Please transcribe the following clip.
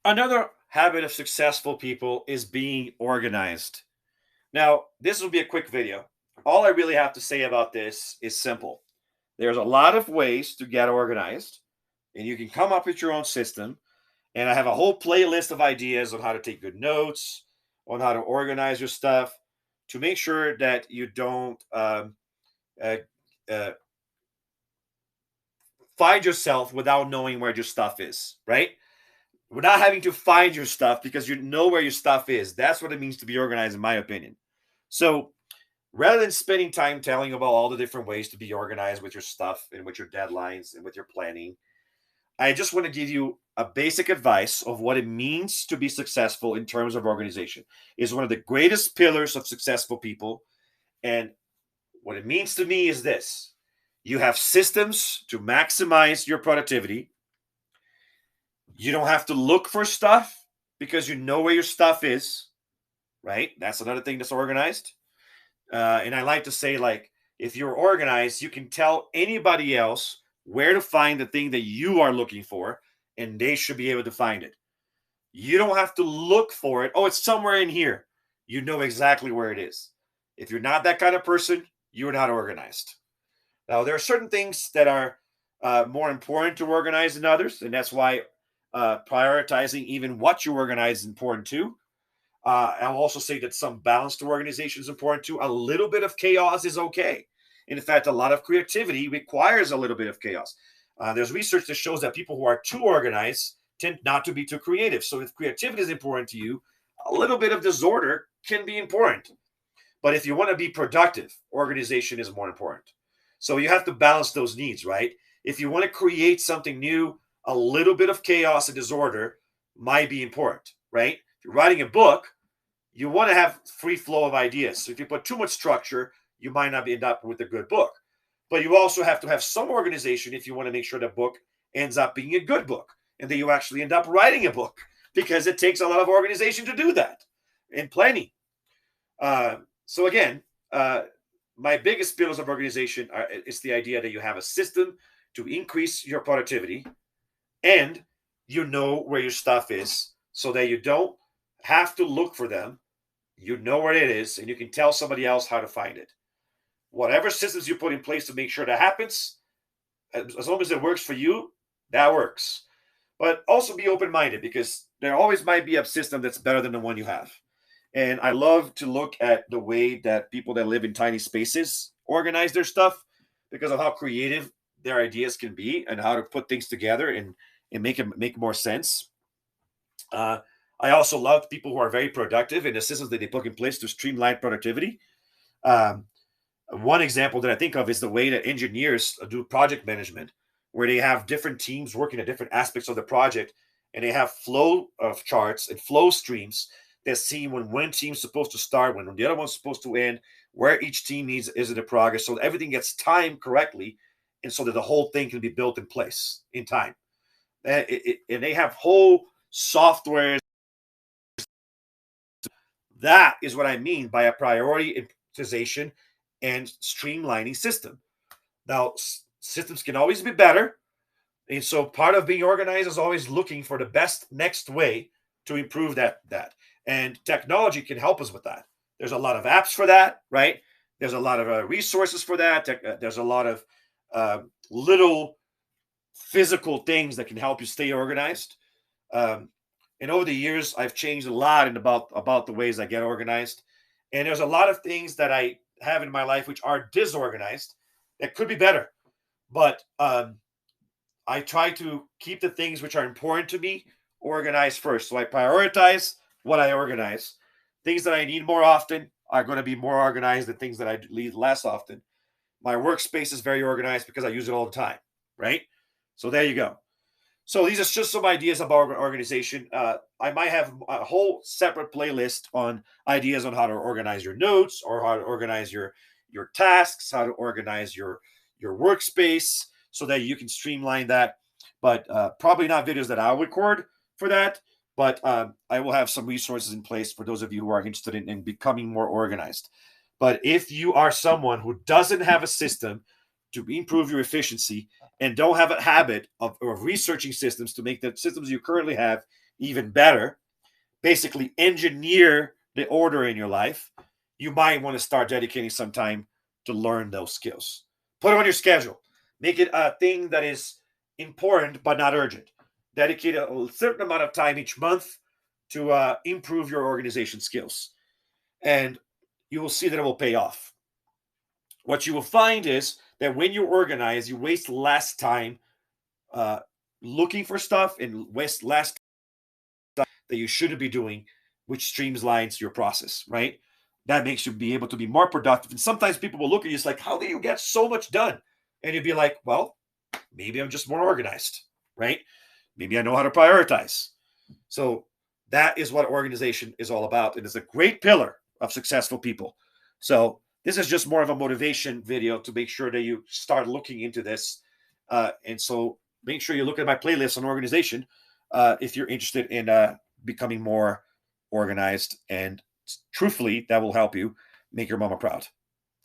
Another habit of successful people is being organized. Now, this will be a quick video. All I really have to say about this is simple. There's a lot of ways to get organized, and you can come up with your own system. And I have a whole playlist of ideas on how to take good notes, on how to organize your stuff to make sure that you don't uh, uh, find yourself without knowing where your stuff is, right? Without having to find your stuff because you know where your stuff is. That's what it means to be organized, in my opinion. So rather than spending time telling you about all the different ways to be organized with your stuff and with your deadlines and with your planning, I just want to give you a basic advice of what it means to be successful in terms of organization. Is one of the greatest pillars of successful people. And what it means to me is this: you have systems to maximize your productivity. You don't have to look for stuff because you know where your stuff is, right? That's another thing that's organized. And I like to say, like, if you're organized, you can tell anybody else where to find the thing that you are looking for, and they should be able to find it. You don't have to look for it. Oh, it's somewhere in here. You know exactly where it is. If you're not that kind of person, you're not organized. Now, there are certain things that are more important to organize than others, and that's why prioritizing even what you organize is important too. I'll also say that some balance to organization is important too. A little bit of chaos is okay. In fact, a lot of creativity requires a little bit of chaos. There's research that shows that people who are too organized tend not to be too creative. So if creativity is important to you, a little bit of disorder can be important. But if you want to be productive, organization is more important. So you have to balance those needs, right? If you want to create something new, a little bit of chaos and disorder might be important, right? If you're writing a book, you want to have free flow of ideas. So if you put too much structure, you might not end up with a good book. But you also have to have some organization if you want to make sure the book ends up being a good book and that you actually end up writing a book, because it takes a lot of organization to do that and planning. So again, my biggest pillars of organization is the idea that you have a system to increase your productivity, and you know where your stuff is so that you don't have to look for them. You know where it is, and you can tell somebody else how to find it. Whatever systems you put in place to make sure that happens, as long as it works for you, that works. But also be open minded, because there always might be a system that's better than the one you have. And I love to look at the way that people that live in tiny spaces organize their stuff because of how creative their ideas can be and how to put things together and make it make more sense. Uh, I also love people who are very productive and the systems that they put in place to streamline productivity. Um, One example that I think of is the way that engineers do project management, where they have different teams working at different aspects of the project, and they have flow of charts and flow streams that see when one team's supposed to start, when the other one's supposed to end, where each team needs is in the progress, so that everything gets timed correctly, and so that the whole thing can be built in place in time. And they have whole software. That is what I mean by a prioritization and streamlining system. Now, systems can always be better. And so part of being organized is always looking for the best next way to improve that. And technology can help us with that. There's a lot of apps for that, right? There's a lot of resources for that. There's a lot of little physical things that can help you stay organized. Um, and over the years, I've changed a lot in about the ways I get organized. And there's a lot of things that I have in my life which are disorganized that could be better. But I try to keep the things which are important to me organized first. So I prioritize what I organize. Things that I need more often are going to be more organized than things that I need less often. My workspace is very organized because I use it all the time, right? So there you go. So these are just some ideas about organization. I might have a whole separate playlist on ideas on how to organize your notes, or how to organize your tasks, how to organize your workspace so that you can streamline that. But probably not videos that I'll record for that. But I will have some resources in place for those of you who are interested in becoming more organized. But if you are someone who doesn't have a system to improve your efficiency and don't have a habit of researching systems to make the systems you currently have even better, basically engineer the order in your life, you might want to start dedicating some time to learn those skills. Put it on your schedule. Make it a thing that is important but not urgent. Dedicate a certain amount of time each month to improve your organization skills. And you will see that it will pay off. What you will find is that when you organize, you waste less time uh, looking for stuff and waste less time that you shouldn't be doing, which streamlines your process, right? That makes you be able to be more productive. And sometimes people will look at you, it's like, how do you get so much done? And you'd be like, well, maybe I'm just more organized, right? Maybe I know how to prioritize. So that is what organization is all about. And it's a great pillar of successful people. So this is just more of a motivation video to make sure that you start looking into this. And so make sure you look at my playlist on organization if you're interested in becoming more organized. And truthfully, that will help you make your mama proud.